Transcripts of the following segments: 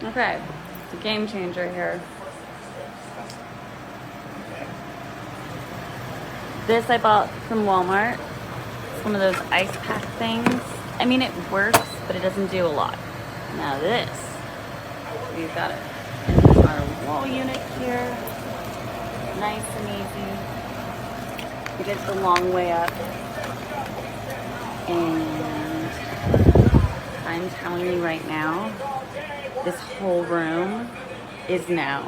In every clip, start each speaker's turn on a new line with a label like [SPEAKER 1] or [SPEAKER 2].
[SPEAKER 1] Okay, it's a game changer here. This I bought from Walmart. It's one of those ice pack things. I mean, it works, but it doesn't do a lot. Now this, we've got it in our wall unit here. Nice and easy. It gets a long way up. And I'm telling you right now, this whole room is now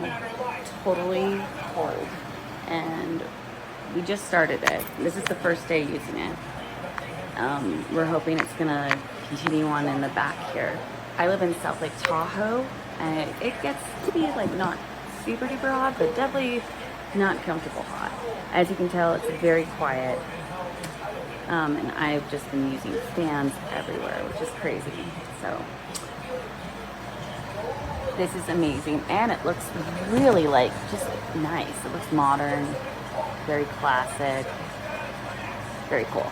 [SPEAKER 1] totally cold. And we just started it. This is the first day using it. We're hoping it's gonna continue on in the back here. I live in South Lake Tahoe, and it gets to be like not super duper hot, but definitely not comfortable hot. As you can tell, it's very quiet. And I've just been using fans everywhere, which is crazy. So this is amazing, and it looks really like just nice. It looks modern, very classic, very cool.